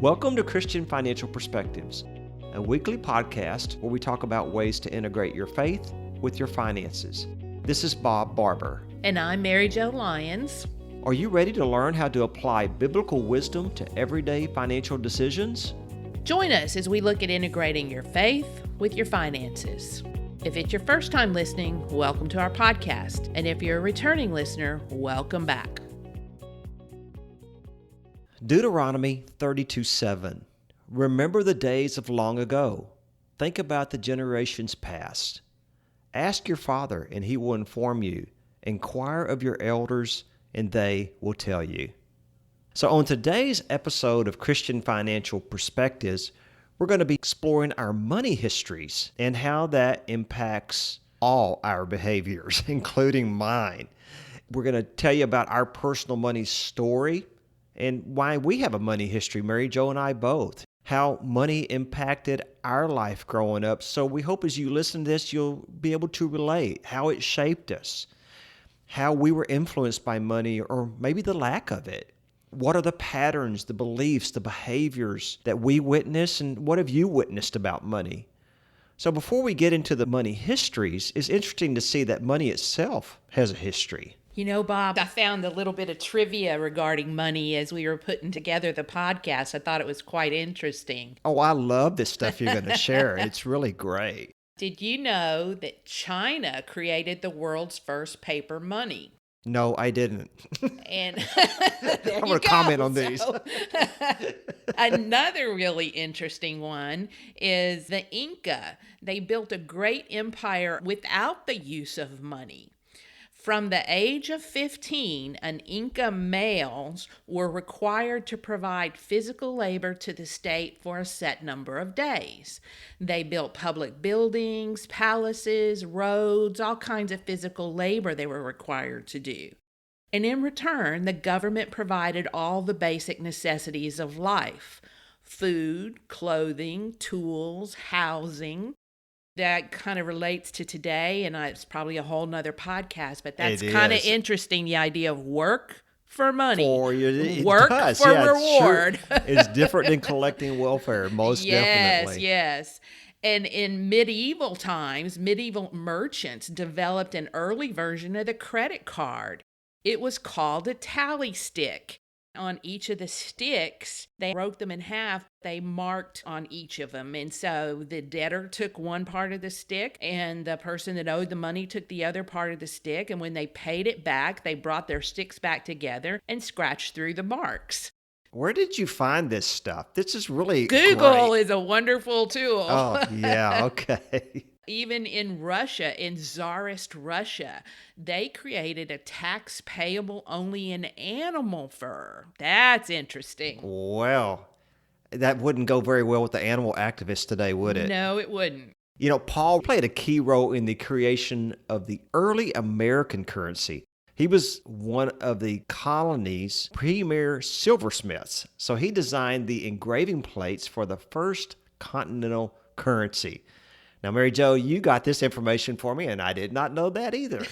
Welcome to Christian Financial Perspectives, a weekly podcast where we talk about ways to integrate your faith with your finances. This is Bob Barber. And I'm Mary Jo Lyons. Are you ready to learn how to apply biblical wisdom to everyday financial decisions? Join us as we look at integrating your faith with your finances. If it's your first time listening, welcome to our podcast. And if you're a returning listener, welcome back. Deuteronomy 32:7. Remember the days of long ago. Think about the generations past. Ask your father, and he will inform you. Inquire of your elders, and they will tell you. So on today's episode of Christian Financial Perspectives, we're going to be exploring our money histories and how that impacts all our behaviors, including mine. We're going to tell you about our personal money story and why we have a money history, Mary Jo and I both, how money impacted our life growing up. So we hope as you listen to this, you'll be able to relate how it shaped us, how we were influenced by money or maybe the lack of it. What are the patterns, the beliefs, the behaviors that we witness, and what have you witnessed about money? So before we get into the money histories, it's interesting to see that money itself has a history. You know, Bob, I found a little bit of trivia regarding money as we were putting together the podcast. I thought it was quite interesting. Oh, I love this stuff you're going to share. It's really great. Did you know that China created the world's first paper money? No, I didn't. And I'm going to comment on these. Another really interesting one is the Inca. They built a great empire without the use of money. From the age of 15, an Inca males were required to provide physical labor to the state for a set number of days. They built public buildings, palaces, roads, all kinds of physical labor they were required to do. And in return, the government provided all the basic necessities of life: food, clothing, tools, housing. That kind of relates to today, and it's probably a whole nother podcast, but that's kind of interesting, the idea of work for money. Work for reward. It's different than collecting welfare, most definitely. Yes. And in medieval times, medieval merchants developed an early version of the credit card. It was called a tally stick. On each of the sticks, they broke them in half. They marked on each of them. And so the debtor took one part of the stick, and the person that owed the money took the other part of the stick. And when they paid it back, they brought their sticks back together and scratched through the marks. Where did you find this stuff? This is really Google great. is a wonderful tool. Oh, yeah, okay. Even in Russia, in Tsarist Russia, they created a tax payable only in animal fur. That's interesting. Well, that wouldn't go very well with the animal activists today, would it? No, it wouldn't. You know, Paul played a key role in the creation of the early American currency. He was one of the colony's premier silversmiths. So he designed the engraving plates for the first continental currency. Now, Mary Jo, you got this information for me, and I did not know that either.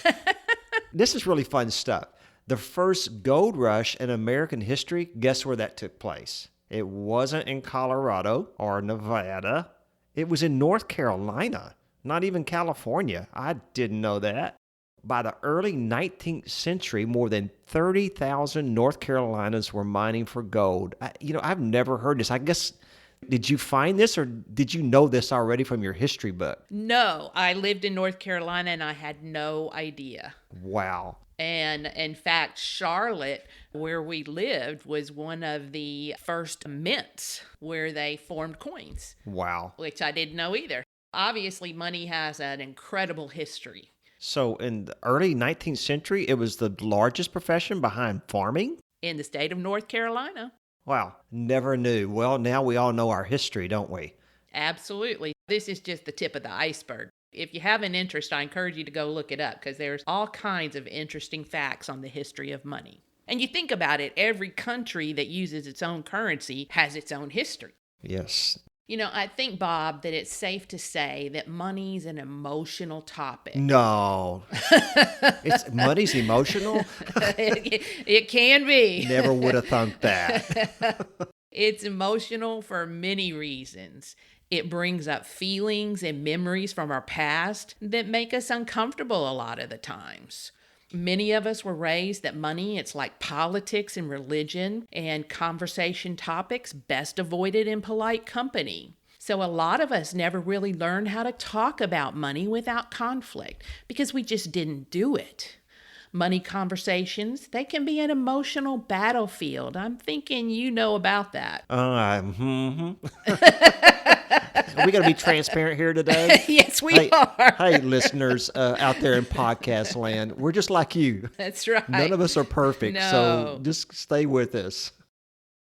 This is really fun stuff. The first gold rush in American history, guess where that took place? It wasn't in Colorado or Nevada. It was in North Carolina, not even California. I didn't know that. By the early 19th century, more than 30,000 North Carolinas were mining for gold. I've never heard this. I guess... Did you find this, or did you know this already from your history book? No, I lived in North Carolina and I had no idea. Wow. And in fact, Charlotte, where we lived, was one of the first mints where they formed coins. Wow. Which I didn't know either. Obviously, money has an incredible history. So in the early 19th century, it was the largest profession behind farming? In the state of North Carolina. Wow, never knew. Well, now we all know our history, don't we? Absolutely. This is just the tip of the iceberg. If you have an interest, I encourage you to go look it up because there's all kinds of interesting facts on the history of money. And you think about it, every country that uses its own currency has its own history. Yes. You know, I think, Bob, that it's safe to say that money's an emotional topic. No. Money's emotional? It can be. Never would have thought that. It's emotional for many reasons. It brings up feelings and memories from our past that make us uncomfortable a lot of the times. Many of us were raised that money, it's like politics and religion and conversation topics best avoided in polite company. So a lot of us never really learned how to talk about money without conflict because we just didn't do it. Money conversations, they can be an emotional battlefield. I'm thinking you know about that. Are we going to be transparent here today? Yes, we Hey, are. hey, listeners out there in podcast land, we're just like you. That's right. None of us are perfect, so No. just stay with us.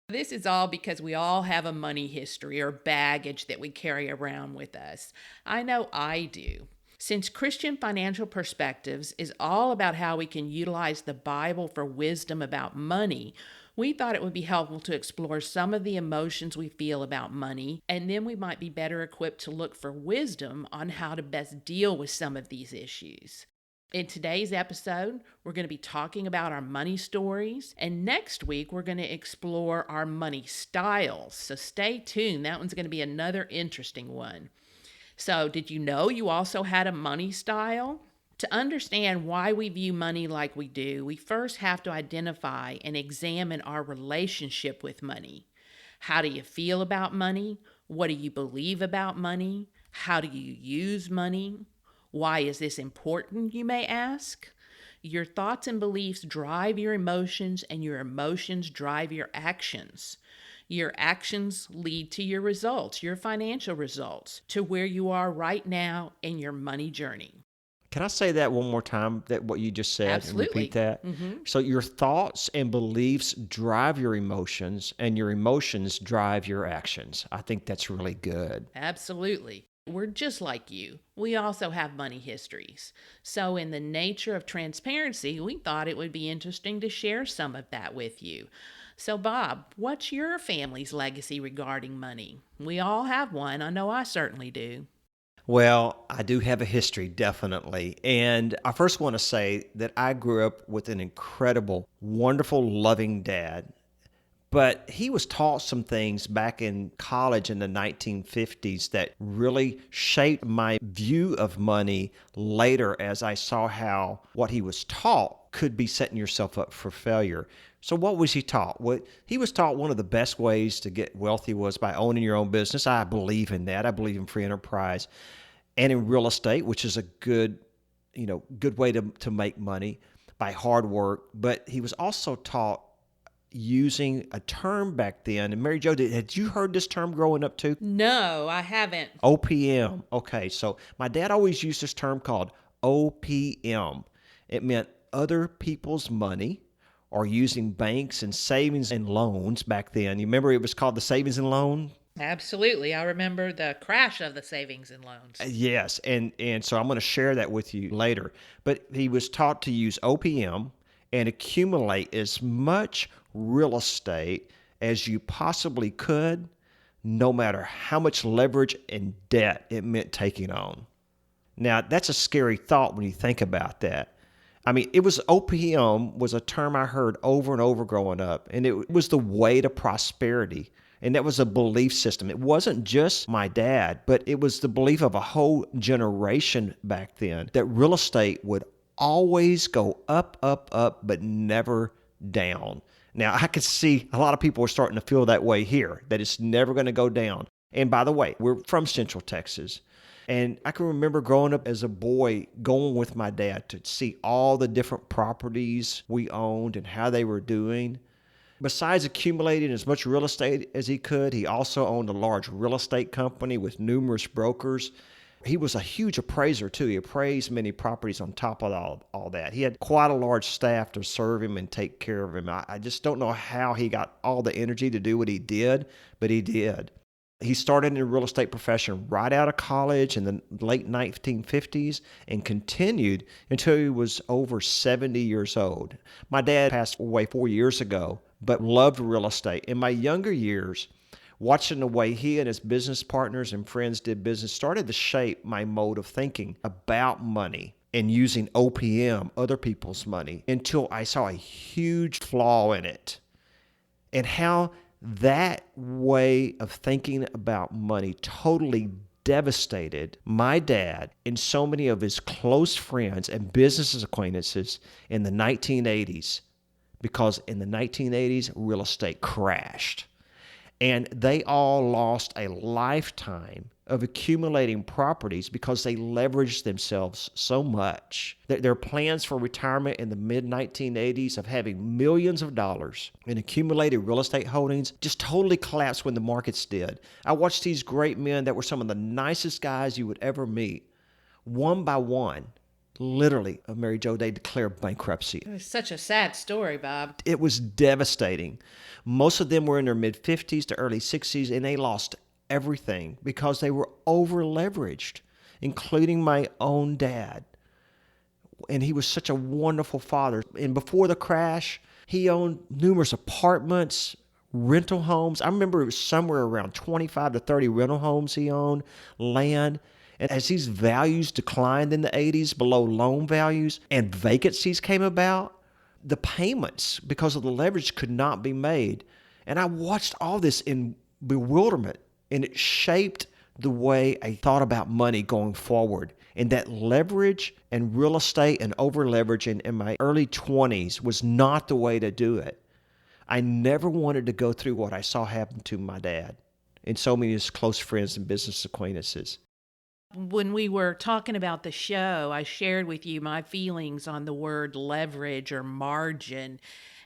This is all because we all have a money history or baggage that we carry around with us. I know I do. Since Christian Financial Perspectives is all about how we can utilize the Bible for wisdom about money, we thought it would be helpful to explore some of the emotions we feel about money, and then we might be better equipped to look for wisdom on how to best deal with some of these issues. In today's episode, we're going to be talking about our money stories, and next week we're going to explore our money styles. So stay tuned. That one's going to be another interesting one. So, did you know you also had a money style? To understand why we view money like we do, we first have to identify and examine our relationship with money. How do you feel about money? What do you believe about money? How do you use money? Why is this important, you may ask? Your thoughts and beliefs drive your emotions, and your emotions drive your actions. Your actions lead to your results, your financial results, to where you are right now in your money journey. Can I say that one more time, that what you just said, Absolutely. and repeat that? So your thoughts and beliefs drive your emotions, and your emotions drive your actions. I think that's really good. Absolutely. We're just like you. We also have money histories. So, in the nature of transparency, we thought it would be interesting to share some of that with you. So, Bob, what's your family's legacy regarding money? We all have one. I know I certainly do. Well, I do have a history, definitely. And I first want to say that I grew up with an incredible, wonderful, loving dad. But he was taught some things back in college in the 1950s that really shaped my view of money later as I saw how what he was taught could be setting yourself up for failure. So what was he taught? He was taught one of the best ways to get wealthy was by owning your own business. I believe in that. I believe in free enterprise and in real estate, which is a good way to make money by hard work. But he was also taught using a term back then. And Mary Jo, had you heard this term growing up too? No, I haven't. OPM. Okay, so my dad always used this term called OPM. It meant other people's money, or using banks and savings and loans back then. You remember it was called the savings and loan? Absolutely. I remember the crash of the savings and loans. Yes, and so I'm going to share that with you later. But he was taught to use OPM and accumulate as much real estate as you possibly could, no matter how much leverage and debt it meant taking on. Now, that's a scary thought when you think about that. I mean, OPM was a term I heard over and over growing up, and it was the way to prosperity. And that was a belief system. It wasn't just my dad, but it was the belief of a whole generation back then that real estate would always go up, up, up, but never down. Now, I could see a lot of people are starting to feel that way here, that it's never going to go down. And by the way, we're from Central Texas. And I can remember growing up as a boy going with my dad to see all the different properties we owned and how they were doing. Besides accumulating as much real estate as he could, he also owned a large real estate company with numerous brokers. He was a huge appraiser, too. He appraised many properties on top of all that. He had quite a large staff to serve him and take care of him. I just don't know how he got all the energy to do what he did, but he did. He started in the real estate profession right out of college in the late 1950s and continued until he was over 70 years old. My dad passed away 4 years ago, but loved real estate. In my younger years, watching the way he and his business partners and friends did business started to shape my mode of thinking about money and using OPM, other people's money, until I saw a huge flaw in it and how That way of thinking about money totally devastated my dad and so many of his close friends and business acquaintances in the 1980s, because in the 1980s, real estate crashed. And they all lost a lifetime of accumulating properties because they leveraged themselves so much. Their plans for retirement in the mid 1980s of having millions of dollars in accumulated real estate holdings just totally collapsed when the markets did. I watched these great men that were some of the nicest guys you would ever meet, one by one, literally, Mary Jo, they declared bankruptcy. It was such a sad story, Bob. It was devastating. Most of them were in their mid 50s to early 60s, and they lost everything because they were over leveraged, including my own dad. And he was such a wonderful father. And before the crash, he owned numerous apartments, rental homes. I remember it was somewhere around 25 to 30 rental homes he owned, land. And as these values declined in the 80s below loan values and vacancies came about, the payments, because of the leverage, could not be made. And I watched all this in bewilderment, and it shaped the way I thought about money going forward. And that leverage and real estate and over leveraging in my early 20s was not the way to do it. I never wanted to go through what I saw happen to my dad and so many of his close friends and business acquaintances. When we were talking about the show, I shared with you my feelings on the word leverage or margin.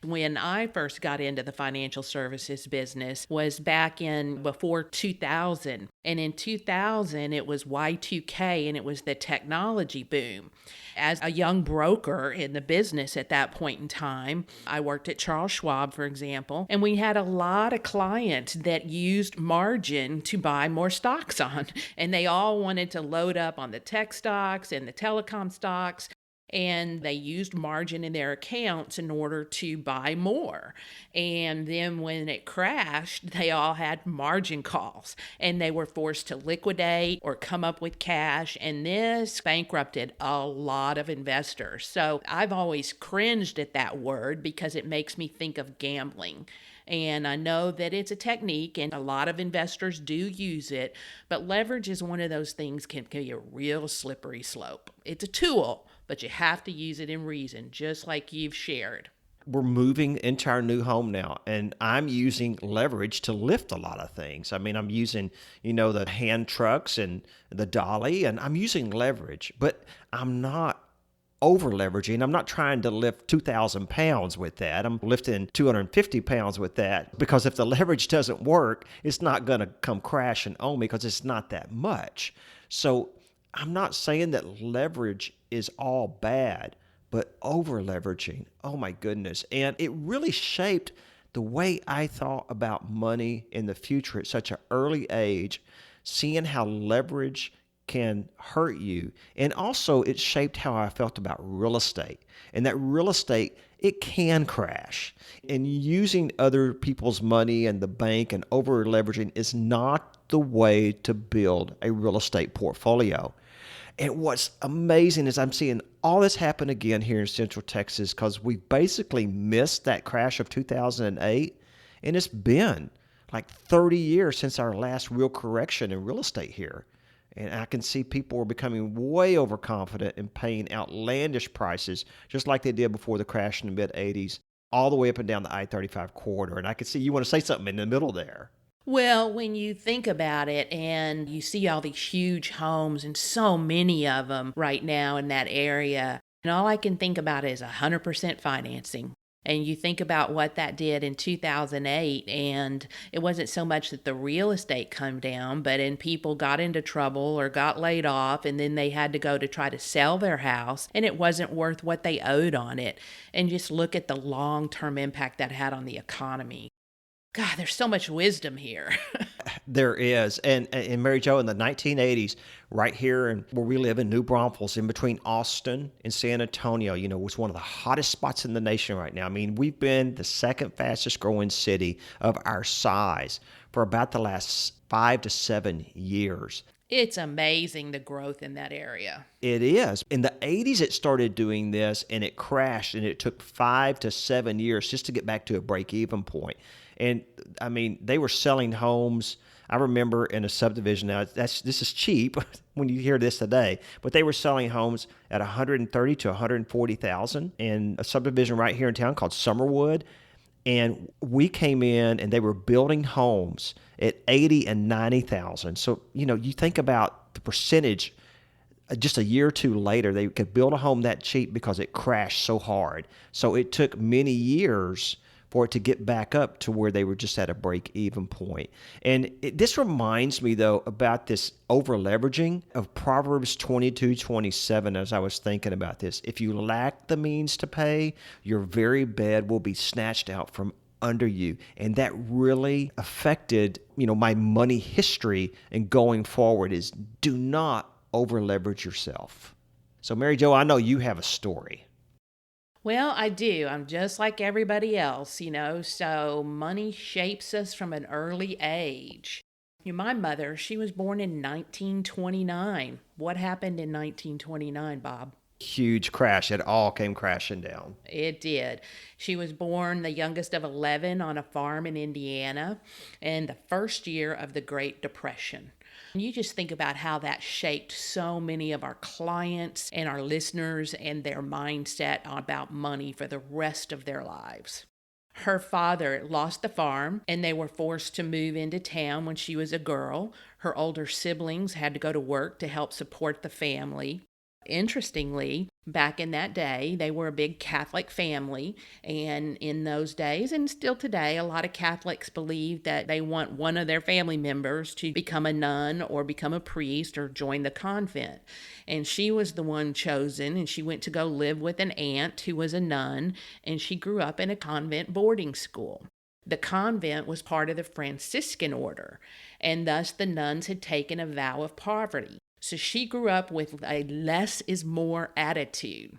When I first got into the financial services business was back in before 2000. And in 2000, it was Y2K and it was the technology boom. As a young broker in the business at that point in time, I worked at Charles Schwab, for example, and we had a lot of clients that used margin to buy more stocks on. And they all wanted to load up on the tech stocks and the telecom stocks. And they used margin in their accounts in order to buy more. And then when it crashed, they all had margin calls and they were forced to liquidate or come up with cash. And this bankrupted a lot of investors. So I've always cringed at that word because it makes me think of gambling. And I know that it's a technique and a lot of investors do use it, but leverage is one of those things can be a real slippery slope. It's a tool, but you have to use it in reason, just like you've shared. We're moving into our new home now, and I'm using leverage to lift a lot of things. I mean, I'm using, the hand trucks and the dolly, and I'm using leverage, but I'm not over leveraging. I'm not trying to lift 2,000 pounds with that. I'm lifting 250 pounds with that, because if the leverage doesn't work, it's not going to come crashing on me because it's not that much. So I'm not saying that leverage is all bad, but over leveraging, oh my goodness. And it really shaped the way I thought about money in the future at such an early age, seeing how leverage can hurt you. And also it shaped how I felt about real estate. And that real estate, it can crash. And using other people's money and the bank and over leveraging is not the way to build a real estate portfolio. And what's amazing is I'm seeing all this happen again here in Central Texas because we basically missed that crash of 2008. And it's been like 30 years since our last real correction in real estate here. And I can see people are becoming way overconfident and paying outlandish prices, just like they did before the crash in the mid-'80s, all the way up and down the I-35 corridor. And I can see you want to say something in the middle there. Well, when you think about it and you see all these huge homes and so many of them right now in that area, and all I can think about is 100% financing. And you think about what that did in 2008, and it wasn't so much that the real estate come down, but then people got into trouble or got laid off, and then they had to go to try to sell their house, and it wasn't worth what they owed on it. And just look at the long-term impact that had on the economy. God, there's so much wisdom here. There is. And Mary Jo, in the 1980s, right here where we live in New Braunfels, in between Austin and San Antonio, was one of the hottest spots in the nation right now. I mean, we've been the second fastest growing city of our size for about the last 5 to 7 years. It's amazing the growth in that area. It is. In the 80s, it started doing this and it crashed, and it took 5 to 7 years just to get back to a break even point. And I mean, they were selling homes. I remember in a subdivision now, this is cheap when you hear this today, but they were selling homes at 130 to 140,000 in a subdivision right here in town called Summerwood. And we came in and they were building homes at 80 and 90,000. So, you think about the percentage. Just a year or two later, they could build a home that cheap because it crashed so hard. So it took many years for it to get back up to where they were just at a break-even point. And this reminds me, though, about this over-leveraging of Proverbs 22:27 as I was thinking about this. If you lack the means to pay, your very bed will be snatched out from under you. And that really affected, my money history and going forward is do not over leverage yourself. So, Mary Jo, I know you have a story. Well, I do. I'm just like everybody else, so money shapes us from an early age. My mother, she was born in 1929. What happened in 1929, Bob? Huge crash. It all came crashing down. It did. She was born the youngest of 11 on a farm in Indiana in the first year of the Great Depression. You just think about how that shaped so many of our clients and our listeners and their mindset about money for the rest of their lives. Her father lost the farm and they were forced to move into town when she was a girl. Her older siblings had to go to work to help support the family. Interestingly, back in that day, they were a big Catholic family, and in those days, and still today, a lot of Catholics believe that they want one of their family members to become a nun or become a priest or join the convent. And she was the one chosen, and she went to go live with an aunt who was a nun, and she grew up in a convent boarding school. The convent was part of the Franciscan order, and thus the nuns had taken a vow of poverty. So she grew up with a less is more attitude.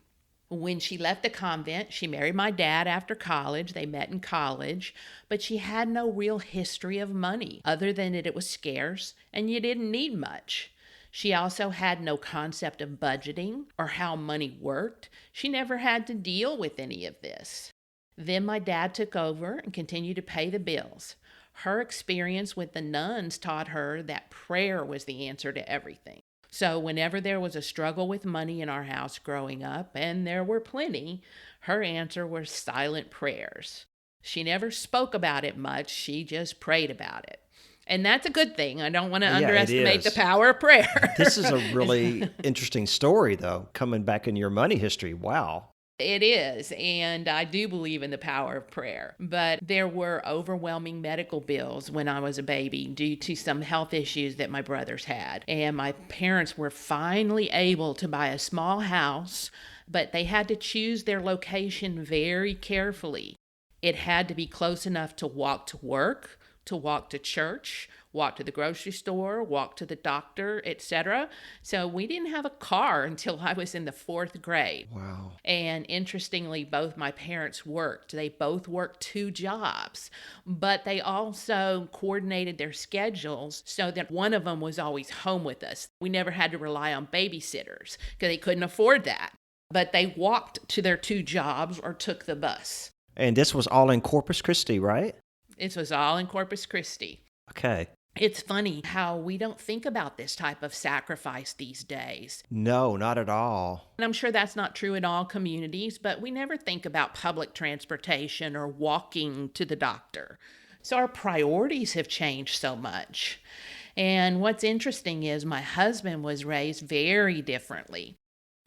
When she left the convent, she married my dad after college. They met in college, but she had no real history of money other than that it was scarce and you didn't need much. She also had no concept of budgeting or how money worked. She never had to deal with any of this. Then my dad took over and continued to pay the bills. Her experience with the nuns taught her that prayer was the answer to everything. So whenever there was a struggle with money in our house growing up, and there were plenty, her answer was silent prayers. She never spoke about it much, she just prayed about it. And that's a good thing. I don't want to underestimate the power of prayer. This is a really interesting story, though, coming back in your money history. Wow. It is, and I do believe in the power of prayer. But there were overwhelming medical bills when I was a baby due to some health issues that my brothers had. And my parents were finally able to buy a small house, but they had to choose their location very carefully. It had to be close enough to walk to work, to walk to church, walk to the grocery store, walk to the doctor, etc. So we didn't have a car until I was in the 4th grade. Wow. And interestingly, both my parents worked. They both worked 2 jobs, but they also coordinated their schedules so that one of them was always home with us. We never had to rely on babysitters because they couldn't afford that. But they walked to their 2 jobs or took the bus. And this was all in Corpus Christi, right? This was all in Corpus Christi. Okay. It's funny how we don't think about this type of sacrifice these days. No, not at all. And I'm sure that's not true in all communities, but we never think about public transportation or walking to the doctor. So our priorities have changed so much. And what's interesting is my husband was raised very differently.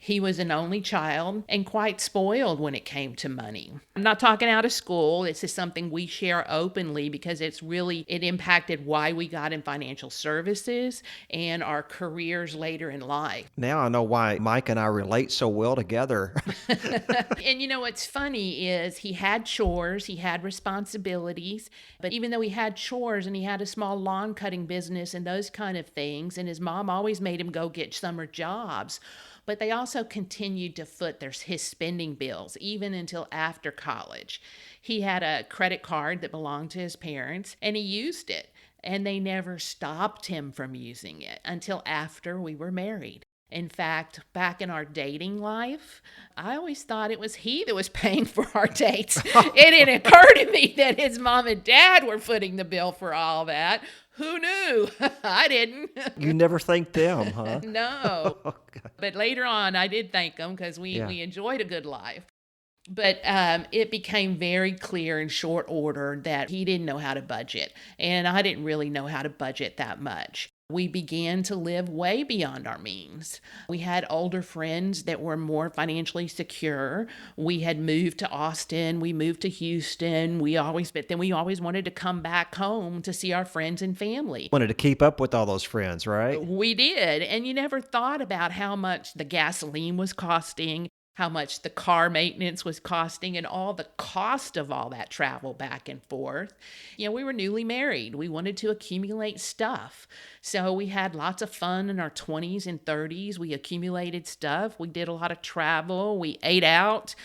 He was an only child and quite spoiled when it came to money. I'm not talking out of school. This is something we share openly because it impacted why we got in financial services and our careers later in life. Now I know why Mike and I relate so well together. And what's funny is he had chores, he had responsibilities, but even though he had chores and he had a small lawn cutting business and those kind of things, and his mom always made him go get summer jobs, but they also continued to foot his spending bills, even until after college. He had a credit card that belonged to his parents, and he used it. and they never stopped him from using it until after we were married. In fact, back in our dating life, I always thought it was he that was paying for our dates. It didn't occur to me that his mom and dad were footing the bill for all that. Who knew? I didn't. You never thanked them, huh? No. Okay. But later on, I did thank them because we enjoyed a good life. But it became very clear in short order that he didn't know how to budget, and I didn't really know how to budget that much. We began to live way beyond our means. We had older friends that were more financially secure. We had moved to Austin. We moved to Houston. But then we always wanted to come back home to see our friends and family. Wanted to keep up with all those friends, right? We did. And you never thought about how much the gasoline was costing, how much the car maintenance was costing, and all the cost of all that travel back and forth. We were newly married. We wanted to accumulate stuff. So we had lots of fun in our 20s and 30s. We accumulated stuff. We did a lot of travel. We ate out,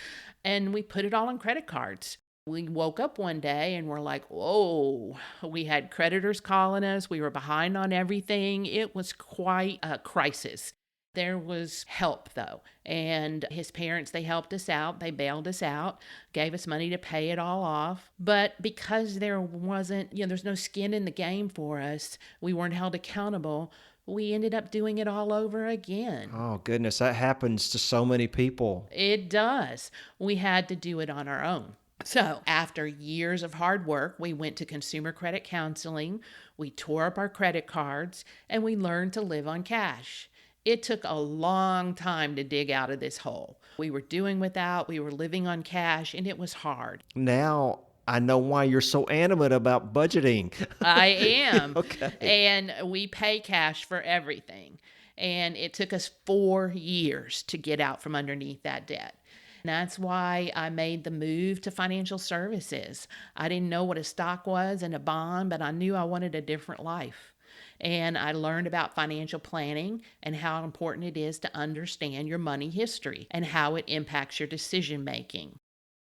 and we put it all on credit cards. We woke up one day and we're like, whoa, we had creditors calling us. We were behind on everything. It was quite a crisis. There was help, though, and his parents, they helped us out. They bailed us out, gave us money to pay it all off. But because there wasn't, there's no skin in the game for us, we weren't held accountable, we ended up doing it all over again. Oh, goodness, that happens to so many people. It does. We had to do it on our own. So after years of hard work, we went to consumer credit counseling, we tore up our credit cards, and we learned to live on cash. It took a long time to dig out of this hole. We were doing without, we were living on cash, and it was hard. Now I know why you're so animate about budgeting. I am. Okay. And we pay cash for everything. And it took us 4 years to get out from underneath that debt. And that's why I made the move to financial services. I didn't know what a stock was and a bond, but I knew I wanted a different life. And I learned about financial planning and how important it is to understand your money history and how it impacts your decision making.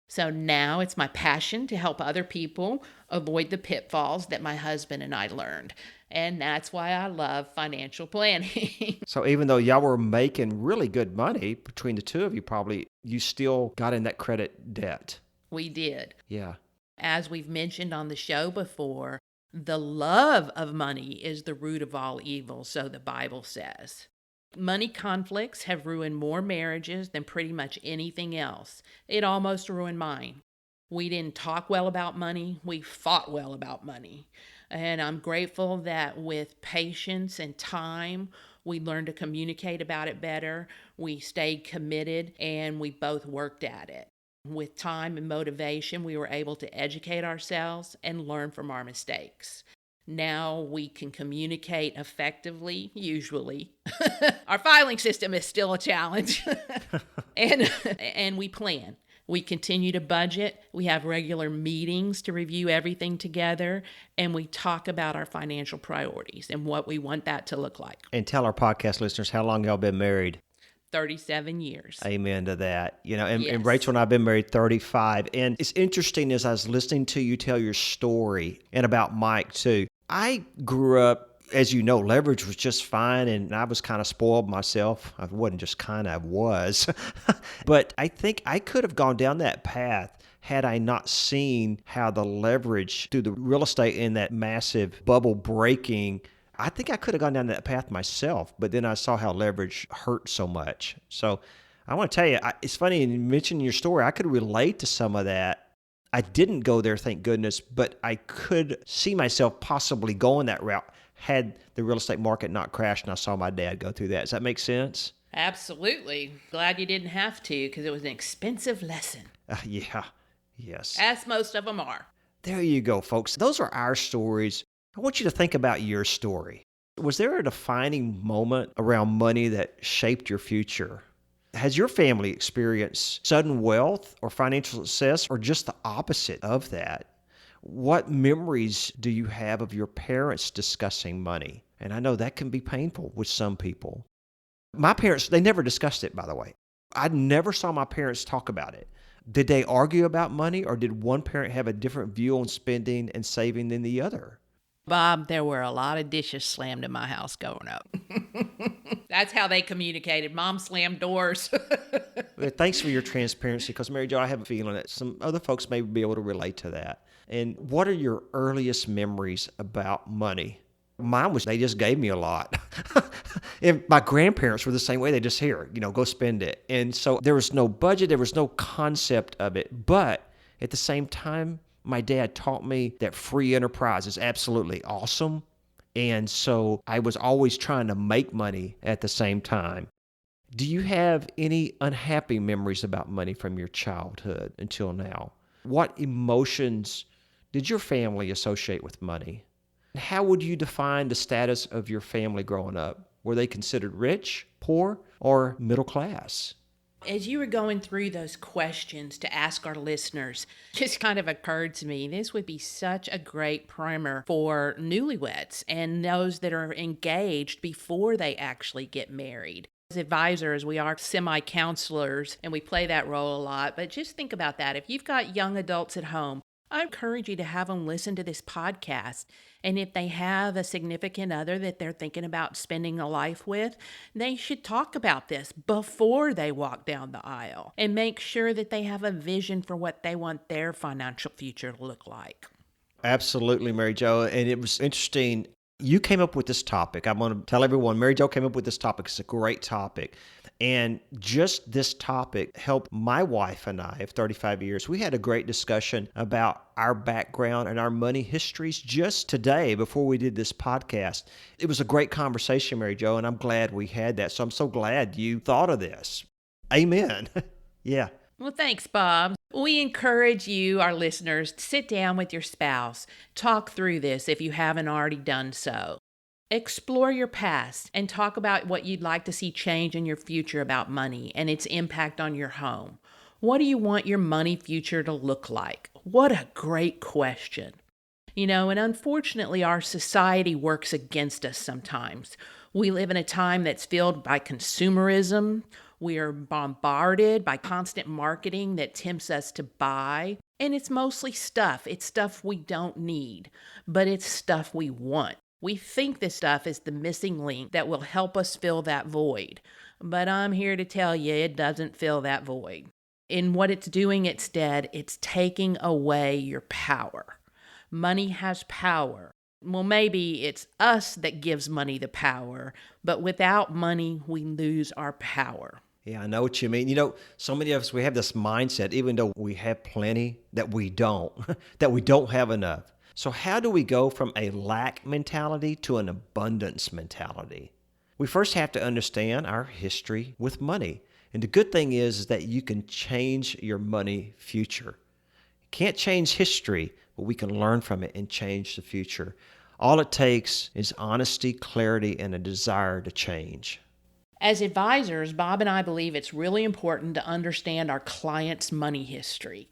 So now it's my passion to help other people avoid the pitfalls that my husband and I learned. And that's why I love financial planning. So even though y'all were making really good money between the two of you, probably you still got in that credit debt. We did. Yeah. As we've mentioned on the show before, the love of money is the root of all evil, so the Bible says. Money conflicts have ruined more marriages than pretty much anything else. It almost ruined mine. We didn't talk well about money. We fought well about money. And I'm grateful that with patience and time, we learned to communicate about it better. We stayed committed, and we both worked at it. With time and motivation, we were able to educate ourselves and learn from our mistakes. Now we can communicate effectively, usually. Our filing system is still a challenge. and we plan. We continue to budget. We have regular meetings to review everything together, and we talk about our financial priorities and what we want that to look like. And tell our podcast listeners how long y'all been married. 37 years. Amen to that. Yes. And Rachel and I have been married 35. And it's interesting as I was listening to you tell your story and about Mike too. I grew up, as you know, leverage was just fine. And I was kind of spoiled myself. I wasn't just kind of, I was. But I think I could have gone down that path had I not seen how the leverage through the real estate in that massive bubble breaking. I think I could have gone down that path myself, but then I saw how leverage hurt so much. So I want to tell you, it's funny, you mentioned your story, I could relate to some of that. I didn't go there, thank goodness, but I could see myself possibly going that route had the real estate market not crashed and I saw my dad go through that. Does that make sense? Absolutely. Glad you didn't have to, because it was an expensive lesson. Yeah, yes. As most of them are. There you go, folks. Those are our stories. I want you to think about your story. Was there a defining moment around money that shaped your future? Has your family experienced sudden wealth or financial success or just the opposite of that? What memories do you have of your parents discussing money? And I know that can be painful with some people. My parents, they never discussed it, by the way. I never saw my parents talk about it. Did they argue about money, or did one parent have a different view on spending and saving than the other? Bob, there were a lot of dishes slammed in my house growing up. That's how they communicated. Mom slammed doors. Well, thanks for your transparency, because Mary Jo, I have a feeling that some other folks may be able to relate to that. And what are your earliest memories about money? Mine was they just gave me a lot. And my grandparents were the same way. They just, here, go spend it. And so there was no budget. There was no concept of it. But at the same time, my dad taught me that free enterprise is absolutely awesome. And so I was always trying to make money at the same time. Do you have any unhappy memories about money from your childhood until now? What emotions did your family associate with money? How would you define the status of your family growing up? Were they considered rich, poor, or middle class? As you were going through those questions to ask our listeners, just kind of occurred to me, this would be such a great primer for newlyweds and those that are engaged before they actually get married. As advisors, we are semi-counselors and we play that role a lot, but just think about that. If you've got young adults at home, I encourage you to have them listen to this podcast. And if they have a significant other that they're thinking about spending a life with, they should talk about this before they walk down the aisle and make sure that they have a vision for what they want their financial future to look like. Absolutely, Mary Jo. And it was interesting. You came up with this topic. I'm going to tell everyone, Mary Jo came up with this topic. It's a great topic. And just this topic helped my wife and I of 35 years. We had a great discussion about our background and our money histories just today before we did this podcast. It was a great conversation, Mary Jo, and I'm glad we had that. So I'm so glad you thought of this. Amen. Yeah. Well, thanks, Bob. We encourage you, our listeners, to sit down with your spouse, talk through this if you haven't already done so. Explore your past and talk about what you'd like to see change in your future about money and its impact on your home. What do you want your money future to look like? What a great question. And unfortunately, our society works against us sometimes. We live in a time that's filled by consumerism. We are bombarded by constant marketing that tempts us to buy. And it's mostly stuff. It's stuff we don't need, but it's stuff we want. We think this stuff is the missing link that will help us fill that void. But I'm here to tell you it doesn't fill that void. And what it's doing instead, it's taking away your power. Money has power. Well, maybe it's us that gives money the power, but without money, we lose our power. Yeah, I know what you mean. So many of us, we have this mindset, even though we have plenty, that we don't have enough. So how do we go from a lack mentality to an abundance mentality? We first have to understand our history with money. And the good thing is that you can change your money future. You can't change history, but we can learn from it and change the future. All it takes is honesty, clarity, and a desire to change. As advisors, Bob and I believe it's really important to understand our client's money history.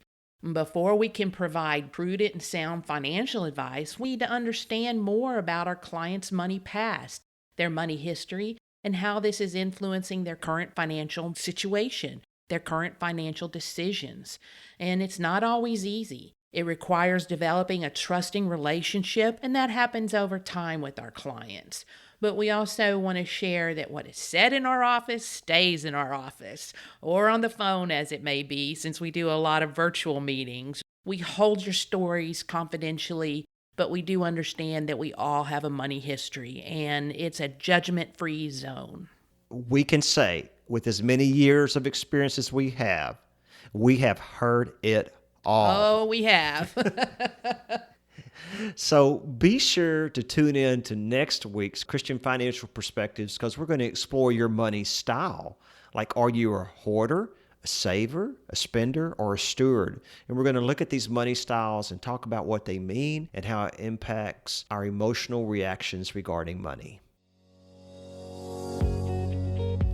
Before we can provide prudent and sound financial advice, we need to understand more about our client's money past, their money history, and how this is influencing their current financial situation, their current financial decisions. And it's not always easy. It requires developing a trusting relationship, and that happens over time with our clients. But we also want to share that what is said in our office stays in our office, or on the phone as it may be, since we do a lot of virtual meetings. We hold your stories confidentially, but we do understand that we all have a money history, and it's a judgment-free zone. We can say, with as many years of experience as we have heard it all. Oh, we have. So be sure to tune in to next week's Christian Financial Perspectives, because we're going to explore your money style. Like, are you a hoarder, a saver, a spender, or a steward? And we're going to look at these money styles and talk about what they mean and how it impacts our emotional reactions regarding money.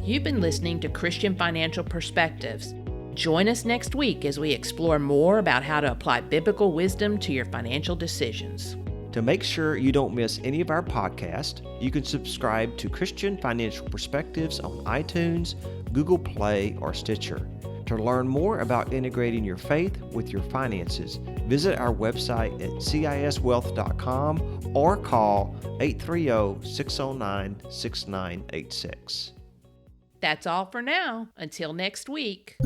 You've been listening to Christian Financial Perspectives. Join us next week as we explore more about how to apply biblical wisdom to your financial decisions. To make sure you don't miss any of our podcasts, you can subscribe to Christian Financial Perspectives on iTunes, Google Play, or Stitcher. To learn more about integrating your faith with your finances, visit our website at ciswealth.com or call 830-609-6986. That's all for now. Until next week.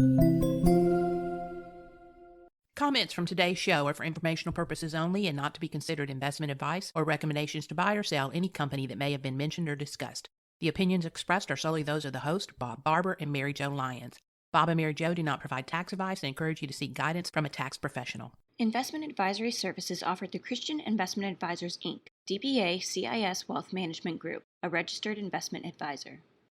Comments from today's show are for informational purposes only and not to be considered investment advice or recommendations to buy or sell any company that may have been mentioned or discussed. The opinions expressed are solely those of the host, Bob Barber and Mary Jo Lyons. Bob and Mary Jo do not provide tax advice and encourage you to seek guidance from a tax professional. Investment advisory services offered through Christian Investment Advisors, Inc., DBA CIS Wealth Management Group, a registered investment advisor.